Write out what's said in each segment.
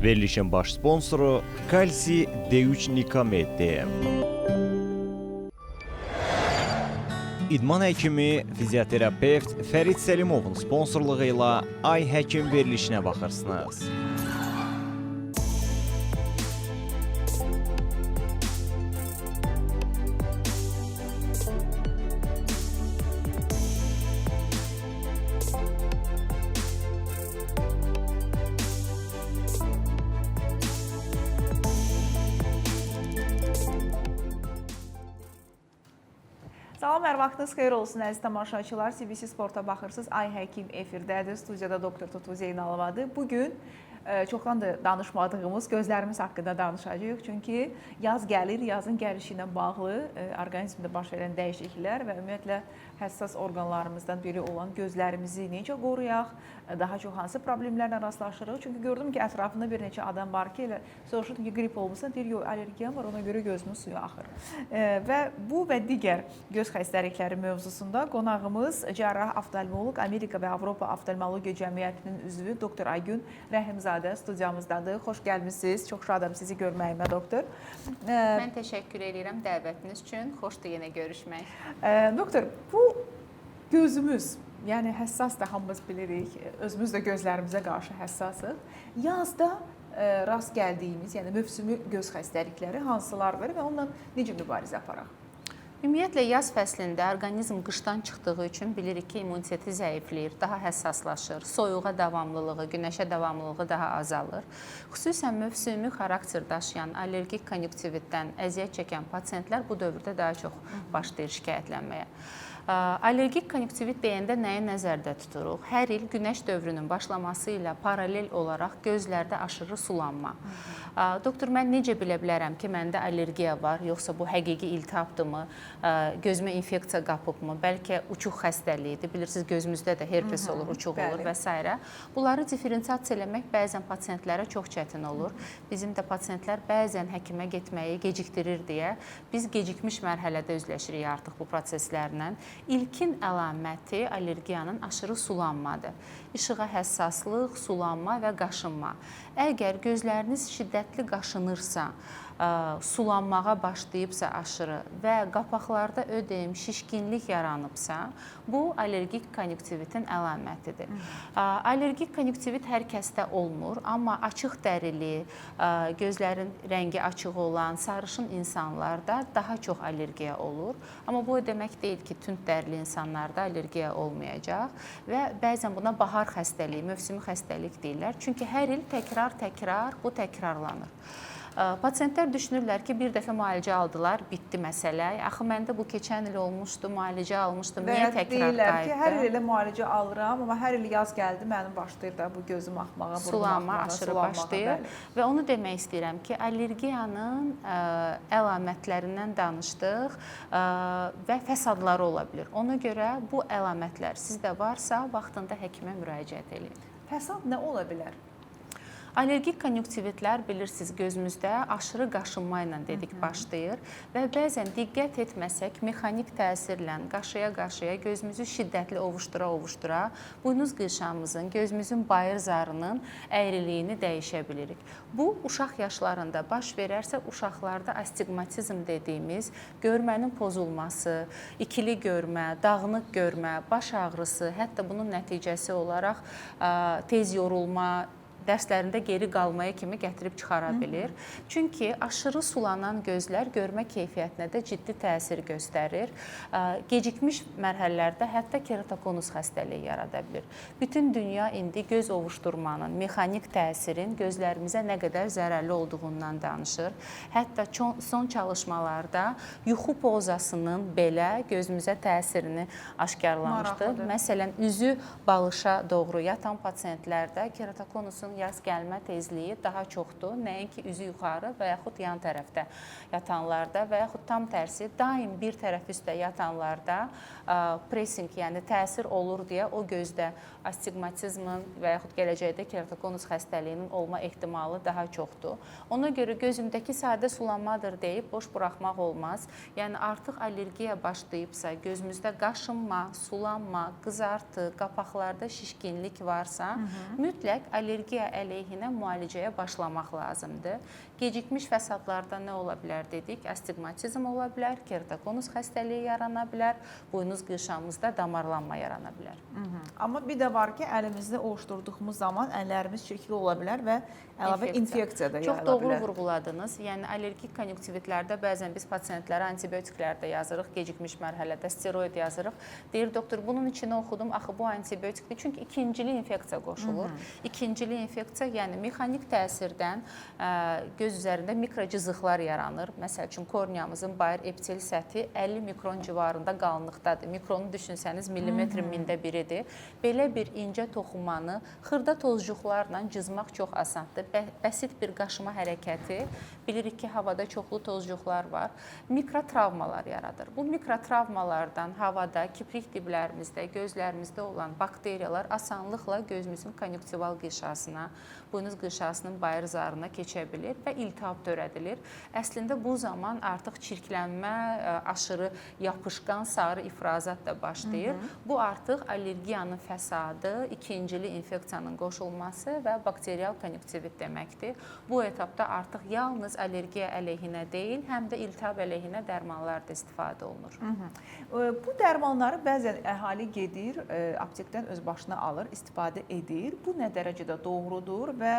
Verilişin baş sponsoru Kalsi D3 Nikamed. İdman həkimi, fizioterapevt Fərid Səlimovun sponsorluğu ilə Ay Həkim verilişinə baxırsınız. Salam, hər vaxtınız xeyir olsun əziz tamaşaçılar. CBC Sporta baxırsınız. Ay Həkim efirdədir. Studiyada doktor Tutu Zeynalovadır. Bugün çoxdan da danışmadığımız gözlərimiz haqqında danışacağıq. Çünki yaz gəlir, yazın gəlişi ilə bağlı orqanizmdə baş verən dəyişikliklər və ümumiyyətlə həssas orqanlarımızdan biri olan gözlərimizi necə qoruyaq, daha çox hansı problemlərlə rastlaşırıq. Çünki gördüm ki, ətrafında bir neçə adam var ki, elə soruşdum ki, qrip olmuşsan, deyir, yox, allergiyam var, ona görə gözümün suyu axır. Və bu və digər göz xəstəlikləri mövzusunda qonağımız cərrah oftalmoloq, Amerika və Avropa Oftalmologiya Cəmiyyətinin üzvü doktor Aygün Rəhimzadə studiyamızdadır. Xoş gəlmisiniz. Çox şadam sizi görməyimə, doktor. Mən təşəkkür edirəm dəvətiniz üçün. Xoşdur yenə görüşmək. Doktor, bu gözümüz, yəni həssas da hamımız bilirik, özümüz də gözlərimizə qarşı həssasıq. Yazda rast gəldiyimiz, yəni mövsümi göz xəstəlikləri hansılardır və onunla necə mübarizə aparaq? Ümumiyyətlə, yaz fəslində orqanizm qışdan çıxdığı üçün bilirik ki, immuniteti zəifləyir, daha həssaslaşır, soyuğa davamlılığı, günəşə davamlılığı daha azalır. Xüsusən mövsümi xarakter daşıyan allergik konjunktivitdən əziyyət çəkən pasiyentlər bu dövrdə daha çox başlayır şikayətlənməyə. Allergik konjunktivit deyəndə nəyi nəzərdə tuturuq? Hər il günəş dövrünün başlaması ilə paralel olaraq gözlərdə aşırı sulanma. Doktor, mən necə bilə bilərəm ki, məndə allergiya var, yoxsa bu həqiqi iltihabdırmı, gözümə infeksiya qapıbmı, bəlkə uçuq xəstəliyidir, bilirsiniz, gözümüzdə də herpes olur, uçuq olur və s. Bunları diferensiasiya eləmək bəzən pasiyentlərə çox çətin olur. Bizim də pasiyentlər bəzən həkimə getməyi gecikdirir deyə biz gecikmiş mərhələdə üzləşirik artıq bu proseslərlə. İlkin əlaməti allergiyanın aşırı sulanmadır. İşığa həssaslıq, sulanma və qaşınma. Əgər gözləriniz şiddətli qaşınırsa, sulanmağa başlayıbsa aşırı və qapaqlarda ödem, şişkinlik yaranıbsa, bu allergik konjunktivitin əlamətidir. Allergik konjunktivit hər kəsdə olmur, amma açıq dərili, gözlərin rəngi açıq olan, sarışın insanlarda daha çox allergiya olur. Amma bu demək deyil ki, tünd dərili insanlarda allergiya olmayacaq və bəzən buna bahar xəstəliyi, mövsümi xəstəlik deyirlər. Çünki hər il təkrar bu təkrarlanır. Pasiyentlər düşünürlər ki, bir dəfə müalicə aldılar, bitdi məsələ. Axı, məndə bu keçən il olmuşdu, müalicə almışdım, niyə təkrar qayıtdı? Deyirlər ki, hər il elə müalicə alıram, amma hər il yaz gəldi, mənim başlayır da bu gözüm axmağa, sulanma, aşırı başlayır. Və onu demək istəyirəm ki, allergiyanın əlamətlərindən danışdıq və fəsadları ola bilir. Ona görə bu əlamətlər sizdə varsa, vaxtında həkimə müraciət edin. Fəsad nə ola bilər? Allergik konjunktivitlər bilirsiniz gözümüzdə aşırı qaşınma ilə dedik başlayır və bəzən diqqət etməsək mexanik təsirlə qaşıya-qaşıya gözümüzü şiddətli ovuşdura-ovuşdura buynuz qılşağımızın, gözümüzün bayır zarının əyriliyini dəyişə bilirik. Bu uşaq yaşlarında baş verərsə uşaqlarda astigmatizm dediyimiz görmənin pozulması, ikili görmə, dağınıq görmə, baş ağrısı, hətta bunun nəticəsi olaraq tez yorulma, dərslərində geri qalmaya kimi gətirib çıxara bilir. Çünki aşırı sulanan gözlər görmə keyfiyyətinə də ciddi təsir göstərir. Gecikmiş mərhələlərdə hətta keratokonus xəstəliyi yarada bilir. Bütün dünya indi göz ovuşdurmanın, mexanik təsirin gözlərimizə nə qədər zərərli olduğundan danışır. Hətta son çalışmalarda yuxu pozasının belə gözümüzə təsirini aşkarlamışdır. Məsələn, üzü balışa doğru yatan pasiyentlərdə keratokonusun yaz gəlmə tezliyi daha çoxdur. Nəinki üzü yuxarı və yaxud yan tərəfdə yatanlarda və yaxud tam tərsi daim bir tərəf üstə yatanlarda pressing, yəni təsir olur deyə o gözdə astigmatizmin və yaxud gələcəkdə keratokonus xəstəliyinin olma ehtimalı daha çoxdur. Ona görə gözümdəki sadə sulanmadır deyib boş buraxmaq olmaz. Yəni artıq allergiya başlayıbsa, gözümüzdə qaşınma, sulanma, qızartı, qapaqlarda şişkinlik varsa, mütləq allergiya allergiya əleyhinə müalicəyə başlamaq lazımdır. Gecikmiş fəsadlarda nə ola bilər dedik? Astigmatizm ola bilər, keratokonus xəstəliyi yarana bilər, buynuz qırşamızda damarlanma yarana bilər. Amma bir də var ki, əlimizdə ovuşdurduğumuz zaman əllərimiz çirkli ola bilər və əlavə infeksiya da Çox yayıla doğru bilər. vurğuladınız. Yəni allergik konjunktivitlərdə bəzən biz pasientlərə antibiotiklər də yazırıq, gecikmiş mərhələdə steroid yazırıq. Deyir doktor, bunun içinə oxudum, axı bu antibiotikdir. Çünki ikincili infeksiya qoşulur. İkincili infeksiya, yəni mexanik təsirdən göz üzərində mikrocızıqlar yaranır. Məsəl üçün korneamızın bayır epitel səthi 50 mikron civarında qalınlıqdadır. Mikronu düşünsəniz millimetrin mində biridir. Belə bir incə toxunmanı xırda tozcuqlarla cızmaq çox asandır. Bəsit bir qaşıma hərəkəti, bilirik ki, havada çoxlu tozcuqlar var, mikrotravmalar yaradır. Bu mikrotravmalardan havada, kiprik diblərimizdə, gözlərimizdə olan bakteriyalar asanlıqla gözümüzün konjunktival qırşasına, buynuz qırşasının bayır zarına keçə bilir və iltihab törədilir. Əslində bu zaman artıq çirklənmə, aşırı yapışqan sarı ifrazat da başlayır. Bu artıq allergiyanın fəsadı, ikincili infeksiyanın qoşulması və bakterial konjunktivit deməkdir. Bu etapda artıq yalnız allergiya əleyhinə deyil, həm də iltihab əleyhinə dərmanlar da istifadə olunur. Bu dərmanları bəzən əhali gedir, aptekdən öz başına alır, istifadə edir. Bu nə dərəcədə doğrudur və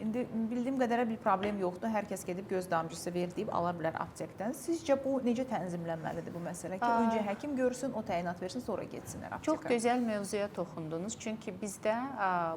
indi bildiyim qədərə bir problem yoxdur. Hər kəs gedib göz damcısı ver deyib ala bilər aptekdən. Sizcə bu necə tənzimlənməlidir bu məsələ ki, öncə həkim görsün, o təyinat versin, sonra getsinlər aptekə? Çox gözəl mövzuya toxundunuz. Çünki bizdə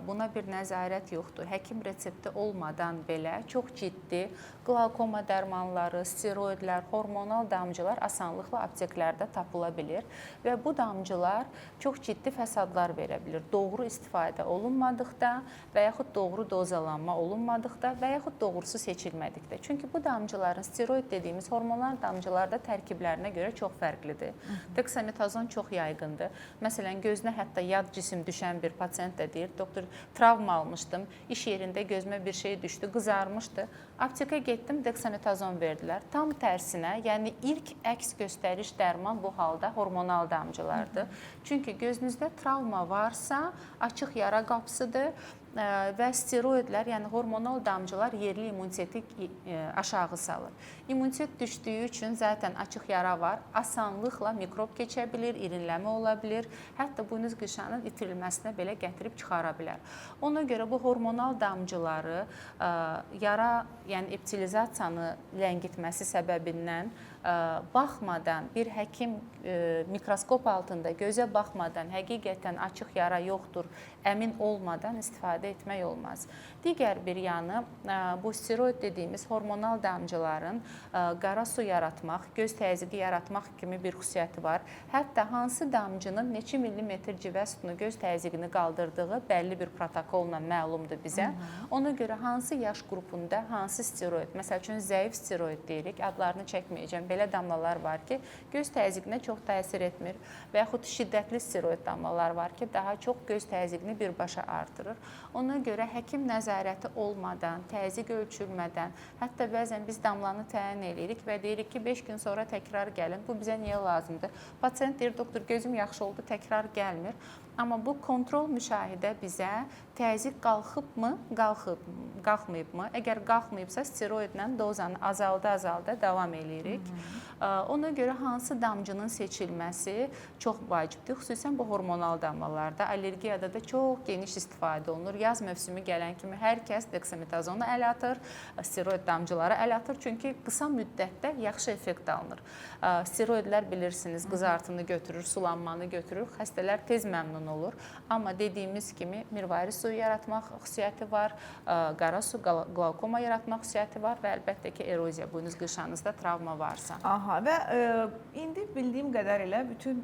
buna bir nəzarət yoxdur. Həkim resepti olmadan belə çox ciddi qlaukoma dərmanları, steroidlər, hormonal damcılar asanlıqla apteklərdə tapıla bilir və bu damcılar çox ciddi fəsadlar verə bilir. Doğru istifadə olunmadıqda və yaxud doğru dozalanma olunmadıqda və yaxud doğrusu seçilmədikdə. Çünki bu damcıların steroid dediyimiz hormonal damcılar da tərkiblərinə görə çox fərqlidir. Deksametazon çox yayğındır. Məsələn, gözünə hətta yad cisim düşən bir pasient də deyir, doktor, travma almışdım, iş yerində gözümə bir şey düşdü, qızarmışdı. Aptekə getdim, deksametazon verdilər. Tam tərsinə, yəni ilk əks göstəriş dərman bu halda hormonal damcılardır. Çünki gözünüzdə travma varsa, açıq yara qapısıdır və steroidlər, yəni hormonal damcılar yerli immuniteti aşağı salır. İmmunitet düşdüyü üçün zaten açıq yara var, asanlıqla mikrob keçə bilir, irinləmə ola bilir, hətta buynuz qırşanın itirilməsinə belə gətirib çıxara bilər. Ona görə bu hormonal damcıları yara, yəni epitalizasiyanı ləngitməsi səbəbindən baxmadan, bir həkim mikroskop altında gözə baxmadan, həqiqətən açıq yara yoxdur, əmin olmadan istifadə etmək olmaz. Digər bir yanı, bu steroid dediyimiz hormonal damcıların qara su yaratmaq, göz təzyiqi yaratmaq kimi bir xüsusiyyəti var. Hətta hansı damcının neçə millimetr civə sütunu göz təzyiqini qaldırdığı bəlli bir protokolla məlumdur bizə. Ona görə hansı yaş qrupunda hansı steroid, məsəl üçün zəif steroid deyirik, adlarını çəkməyəcəm. Belə damlalar var ki, göz təzyiqinə çox təsir etmir və yaxud şiddətli steroid damlalar var ki, daha çox göz təzyiqini birbaşa artırır. Ona görə həkim nəzarəti olmadan, təzyiq ölçülmədən, hətta bəzən biz damlanı təyin edirik və deyirik ki, 5 gün sonra təkrar gəlin. Bu bizə niyə lazımdır? Pasient deyir, doktor, gözüm yaxşı oldu, təkrar gəlmir. Amma bu kontrol müşahidə bizə təzyiq qalxıbmı, qalxmayıbmı? Əgər qalxmayıbsa, steroidlə dozanı azalda davam edirik. Ona görə hansı damcının seçilməsi çox vacibdir. Xüsusən bu hormonal damlalarda, allergiyada da çox geniş istifadə olunur. Yaz mövsümü gələn kimi hər kəs deksametazonu əl atır, steroid damcıları əl atır. Çünki qısa müddətdə yaxşı effekt alınır. Steroidlər bilirsiniz, qızartını götürür, sulanmanı götürür. Xəstələr tez məmnun olur. Amma dediyimiz kimi mirvari suyu yaratmaq xüsusiyyəti var, qara su, glaukoma yaratmaq xüsusiyyəti var və əlbəttə ki, eroziya, buynuz qırşanızda travma varsa. Aha, və indi bildiyim qədərilə bütün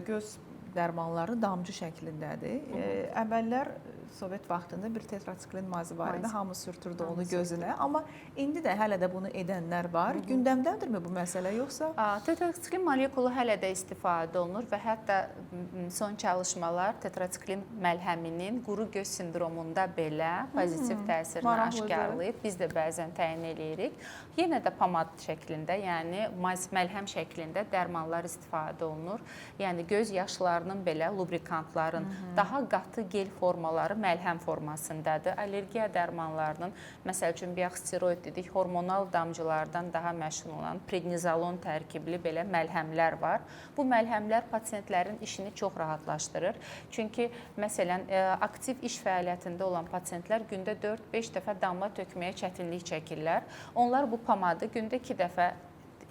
göz dərmanları damcı şəklindədir. Əvvəllər Sovet vaxtında bir tetratsiklin mazı var idi, hamı sürtürdü onu gözünə. Amma indi də hələ də bunu edənlər var. Gündəmdədirmi bu məsələ yoxsa? Tetratsiklin molekulu hələ də istifadə olunur və hətta son çalışmalar tetratsiklin məlhəminin quru göz sindromunda belə pozitiv təsirini aşkarlayıb. Biz də bəzən təyin edirik. Yenə də pomad şəklində, yəni məlhəm şəklində dərmanlar istifadə olunur. Yəni göz yaşlarının belə lubrikantların daha qatı gel formaları məlhəm formasındadır. Allergiya dərmanlarının, məsəl üçün bayaq steroid dedik, hormonal damcılardan daha məşhur olan prednizolon tərkibli belə məlhəmlər var. Bu məlhəmlər pasientlərin işini çox rahatlaşdırır. Çünki məsələn aktiv iş fəaliyyətində olan pasientlər gündə 4-5 dəfə damla tökməyə çətinlik çəkirlər. Onlar bu pomadı gündə 2 dəfə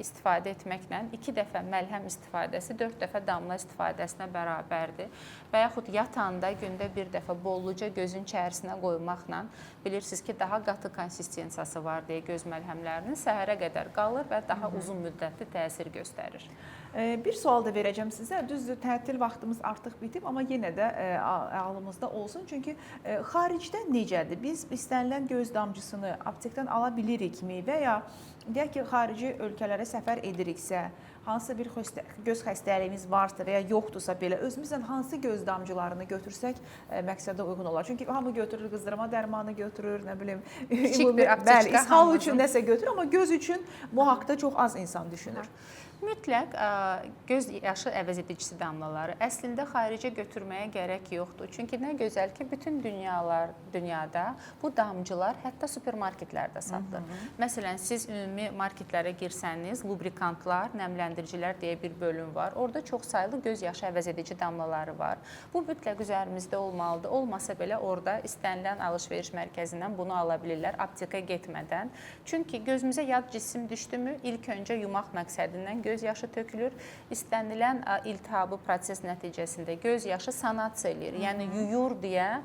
istifadə etməklə 2 dəfə məlhəm istifadəsi 4 dəfə damla istifadəsinə bərabərdir. Və yaxud yatanda gündə 1 dəfə bolluca gözün içərisinə qoymaqla bilirsiniz ki, daha qatı konsistensiyası var deyə göz məlhəmlərinin səhərə qədər qalır və daha uzun müddətli təsir göstərir. Bir sual da verəcəm sizə. Düzdür, tətil vaxtımız artıq bitib, amma yenə də ağlımızda olsun. Çünki xaricdə necədir? Biz istənilən göz damcısını aptekdən ala bilirikmi və ya deyək ki, xarici ölkələrə səfər ediriksə, hansısa bir göz xəstəliyimiz varsa və ya yoxdursa belə, özümüzlə hansı göz damcılarını götürsək məqsədə uyğun olar? Çünki hamı götürür, qızdırma dərmanı götürür, nə bilim, bəli, ishal üçün nəsə götürür, amma göz üçün bu haqda çox az insan düşünür. Mütləq göz yaşı əvəzedicisi damlaları əslində xaricə götürməyə gərək yoxdur. Çünki nə gözəl ki, bütün dünyada bu damcılar hətta supermarketlərdə satılır. Məsələn, siz ümumi marketlərə girsəniz, lubrikantlar, nəmləndiricilər deyə bir bölüm var. Orada çox saylı göz yaşı əvəzedici damlaları var. Bu mütləq üzərimizdə olmalıdır. Olmasa belə orada istənilən alış-veriş mərkəzindən bunu ala bilirlər, aptekə getmədən. Çünki gözümüzə yad cisim düşdümü, ilk öncə yumaq məqsədindən göz yaşı tökülür. İstənilən iltihabı proses nəticəsində göz yaşı sanasiya eləyir. Yəni yuyur deyə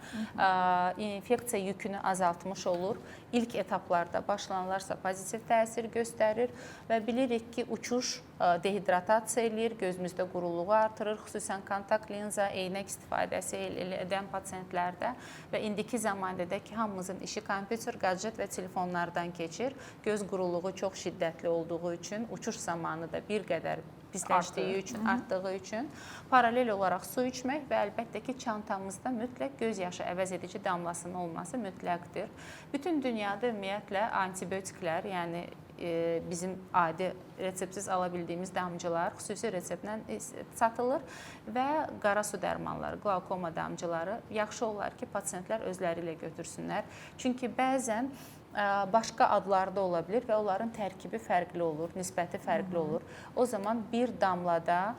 infeksiya yükünü azaltmış olur. İlk etaplarda başlanılarsa pozitiv təsir göstərir və bilirik ki, uçuş dehidratasiya eləyir, gözümüzdə quruluğu artırır, xüsusən kontakt linza, eynək istifadəsi edən pasientlərdə və indiki zamanda ki, hamımızın işi kompüter, gadjet və telefonlardan keçir. Göz quruluğu çox şiddətli olduğu üçün, uçuş zamanı da bir qədər pisləşdiyi üçün, artdığı üçün paralel olaraq su içmək və əlbəttə ki, çantamızda mütləq göz yaşı əvəzedici damlasının olması mütləqdir. Bütün dünyada ümumiyyətlə antibiotiklər, yəni bizim adi reseptsiz ala bildiyimiz damcılar xüsusi reseptlə satılır və qara su dərmanları, qlaukoma damcıları yaxşı olar ki, pasientlər özləri ilə götürsünlər. Çünki bəzən başqa adlarda ola bilir və onların tərkibi fərqli olur, nisbəti fərqli olur. O zaman bir damlada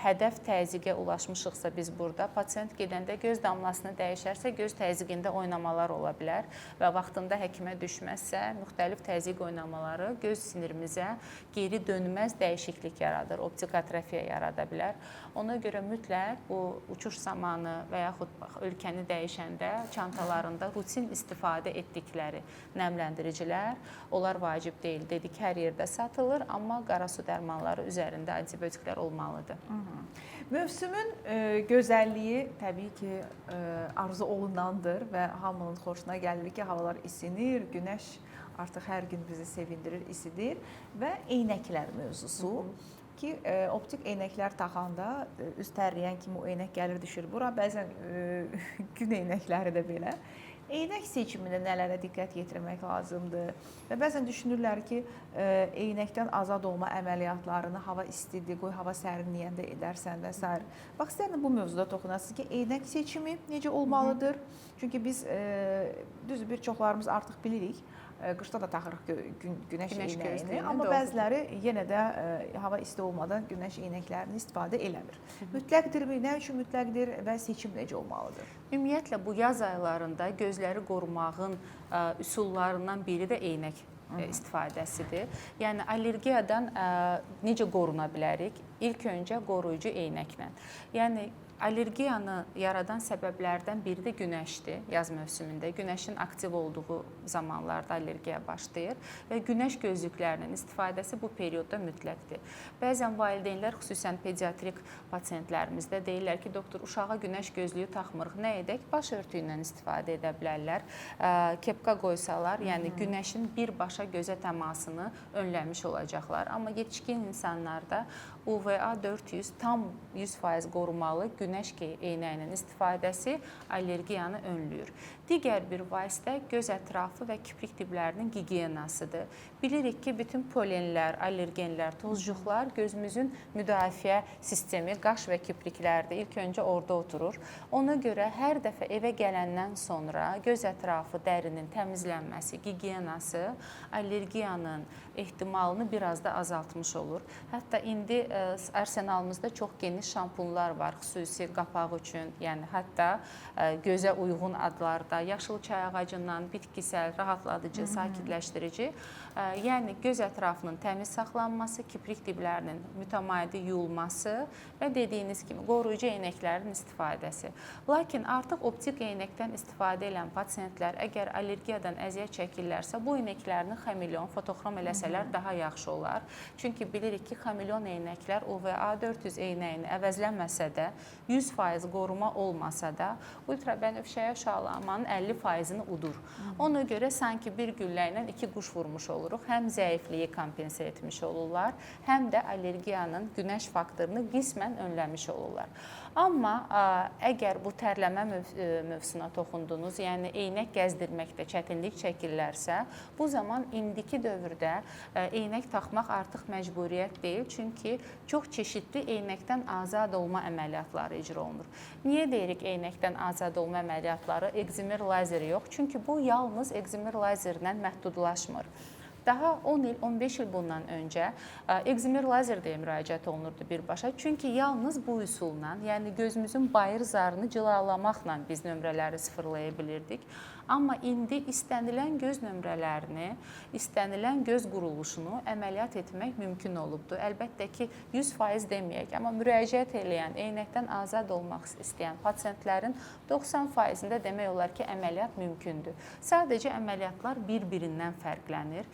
hədəf təzyiqə ulaşmışıqsa biz burada, pasient gedəndə göz damlasını dəyişərsə, göz təzyiqində oynamalar ola bilər və vaxtında həkimə düşməzsə, müxtəlif təzyiq oynamaları göz sinirimizə geri dönməz dəyişiklik yaradır, optik atrofiya yarada bilər. Ona görə mütləq bu uçuş zamanı və yaxud ölkəni dəyişəndə çantalarında rutin istifadə etdikləri nəmləndiricilər, onlar vacib deyil. Dedik, hər yerdə satılır, amma qara su dərmanları üzərində antibiotiklər olmalıdır. Mövsümün gözəlliyi təbii ki, arzu olunandır və hamının xoşuna gəlir ki, havalar isinir, günəş artıq hər gün bizi sevindirir, isidir və eynəklər mövzusu. Ki, optik eynəklər taxanda üz tərləyən kimi o eynək gəlir düşür bura, bəzən gün eynəkləri də belə. Eynək seçimində nələrə diqqət yetirmək lazımdır və bəzən düşünürlər ki, eynəkdən azad olma əməliyyatlarını hava istidir, qoy hava sərinləyəndə edərsən və s. Bax, istəyirəm bu mövzuda toxunasınız ki, eynək seçimi necə olmalıdır? Çünki biz, düz bir çoxlarımız artıq bilirik, qışda da taxırıq günəş eynəyini, amma bəziləri yenə də hava isti olmadan günəş eynəklərini istifadə eləmir. Mütləqdirmi, nə üçün mütləqdir və seçim necə olmalıdır? Ümumiyyətlə, bu yaz aylarında gözləri qorumağın üsullarından biri də eynək istifadəsidir. Yəni, allergiyadan necə qoruna bilərik? İlk öncə qoruyucu eynəklə. Yəni, allergiyanı yaradan səbəblərdən biri də günəşdir yaz mövsümündə. Günəşin aktiv olduğu zamanlarda allergiya başlayır və günəş gözlüklərinin istifadəsi bu periodda mütləqdir. Bəzən valideynlər, xüsusən pediatrik pasientlərimizdə deyirlər ki, doktor, uşağa günəş gözlüyü taxmırıq, nə edək? Baş örtüyü ilə istifadə edə bilərlər. Kepka qoysalar, yəni günəşin birbaşa gözə təmasını önləmiş olacaqlar. Amma yetişkin insanlarda UVA 400 tam 100% qorumalı günəş eynəyinin istifadəsi allergiyanı önləyir. Digər bir vasitə göz ətrafı və kiprik diblərinin gigiyenasıdır. Bilirik ki, bütün polenlər, allergenlər, tozcuqlar gözümüzün müdafiə sistemi, qaş və kipriklərdir. İlk öncə orada oturur. Ona görə hər dəfə evə gələndən sonra göz ətrafı dərinin təmizlənməsi, gigiyenası allergiyanın ehtimalını biraz da azaltmış olur. Hətta indi arsenalımızda çox geniş şampunlar var, xüsusi qapaq üçün, yəni hətta gözə uyğun adlarda, yaşıl çay ağacından, bitkisel, rahatladıcı, sakitləşdirici, yəni göz ətrafının təmiz saxlanması, kiprik diblərinin mütəmadi yuyulması və dediyiniz kimi qoruyucu eynəklərin istifadəsi. Lakin artıq optik eynəkdən istifadə edən pasiyentlər əgər allergiyadan əziyyət çəkirlərsə, bu eynəklərini xameleon, fotoxrom eləsələr daha yaxşı olar. Çünki bilirik ki, xameleon eynəklər UVA 400 eynəyini əvəzləməsə də, 100% qoruma olmasa da, ultrabənövşəyə şüalanmanın 50%-ni udur. Ona görə sanki bir güllə ilə 2 quş vurmuş oluruq. Həm zəifliyi kompensə etmiş olurlar, həm də allergiyanın günəş faktorunu qismən önləmiş olurlar. Amma əgər bu tərləmə mövzusuna toxundunuz, yəni eynək gəzdirməkdə çətinlik çəkirlərsə, bu zaman indiki dövrdə eynək taxmaq artıq məcburiyyət deyil, çünki çox çeşidli eynəkdən azad olma əməliyyatları icra olunur. Niyə deyirik eynəkdən azad olma əməliyyatları? Ekzimer lazeri yox, çünki bu yalnız ekzimer lazerindən məhdudlaşmır. Daha 10 il, 15 il bundan öncə ekzimer lazer deyə müraciət olunurdu birbaşa. Çünki yalnız bu üsulla, yəni gözümüzün bayır zarını cilalamaqla biz nömrələri sıfırlaya bilirdik. Amma indi istənilən göz nömrələrini, istənilən göz quruluşunu əməliyyat etmək mümkün olubdur. Əlbəttə ki, 100% deməyək, amma müraciət edən, eynəkdən azad olmaq istəyən pasiyentlərin 90%-də demək olar ki, əməliyyat mümkündür. Sadəcə əməliyyatlar bir-birindən fərqlənir.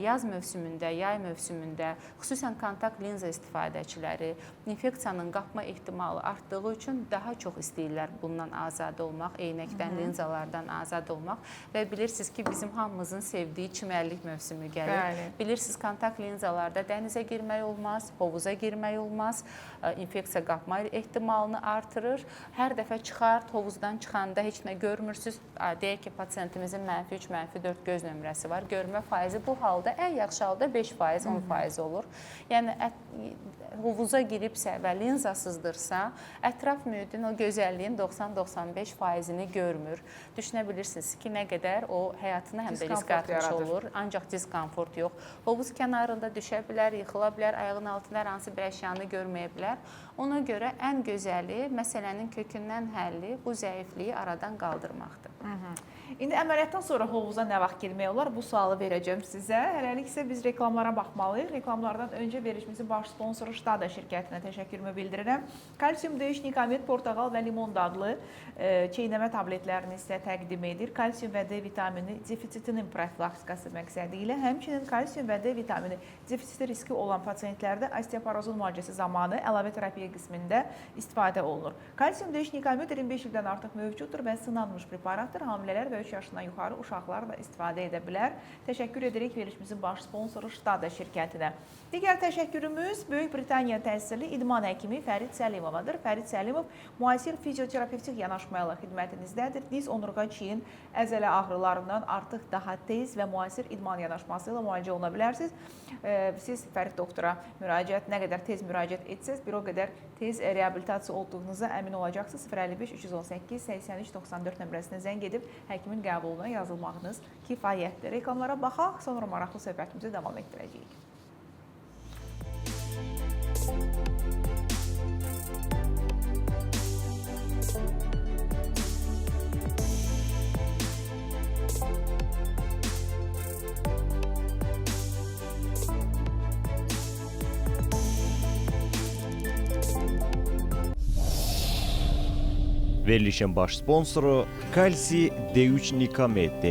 Yaz mövsümündə, yay mövsümündə, xüsusən kontakt linza istifadəçiləri infeksiyanın qapma ehtimalı artdığı üçün daha çox istəyirlər bundan azad olmaq, eynəkdən, linzalardan azad olmaq və bilirsiniz ki, bizim hamımızın sevdiyi çimərlik mövsümü gəlir. Bəli. Bilirsiniz, kontakt linzalarda dənizə girmək olmaz, hovuza girmək olmaz, infeksiya qapma ehtimalını artırır. Hər dəfə çıxart, hovuzdan çıxanda heç nə görmürsünüz. Deyək ki, pasiyentimizin -3, -4 göz nömrəsi var. Görmə faizi bu halda ən yaxşı halda 5%, 10% olur. Yəni hovuza giribsə və linzasızdırsa, ətraf mühitin o gözəlliyin 90-95%-ni görmür. Düşünə bilirsiniz ki, nə qədər o həyatına həm də risk atmış olur, ancaq diskomfort yox. Hovuz kənarında düşə bilər, yıxıla bilər, ayağının altında hər hansı bir əşyanı görməyə bilər. Ona görə ən gözəli məsələnin kökündən həlli bu zəifliyi aradan qaldırmaqdır. İndi əməliyyatdan sonra hovuza nə vaxt girmək olar? Bu sualı verəcəm sizə. Hələlik isə biz reklamlara baxmalıyıq. Reklamlardan öncə verilişimizin baş sponsoru Ştada şirkətinə təşəkkürümü bildirirəm. Kalsium D3, Nikamet, portağal və limon dadlı çeynəmə tabletlərini sizə təqdim edir. Kalsium və D vitamini defisitinin profilaktikası məqsədi ilə, həmçinin kalsium və D vitamini defisiti riski olan pasientlərdə osteoporozun müalicəsi zamanı əlavə terapiya qismində istifadə olunur. Kalsium D3, Nikamet 25 ildən artıq mövcuddur və sınanmış preparatdır. Hamilələr və 3 yaşından yuxarı uşaqlar da istifadə edə bilər. Təşəkkür edirik verilişimizin baş sponsoru Ştada şirkətinə. Digər təşəkkürümüz Böyük Britaniya təhsilli idman həkimi Fərid Səlimovadır. Fərid Səlimov müasir fizioterapevtik yanaşmayla xidmətinizdədir. Diz, onurğa, çiyin, əzələ ağrılarından artıq daha tez və müasir idman yanaşması ilə müalicə oluna bilərsiniz. Siz Fərid doktora müraciət, nə qədər tez müraciət etsəz, bir o qədər tez reabilitasiya olduğunuza əmin olacaqsınız. 055-318-83-94 nömrəsinə zəng edib həkimin qəbuluna yazılmağınız kifayətdir. Reklamlara baxaq, sonra maraqlı söhbətimizi davam etdirəcəyik. Verilişin baş sponsoru Kalsi D3 Nikamet.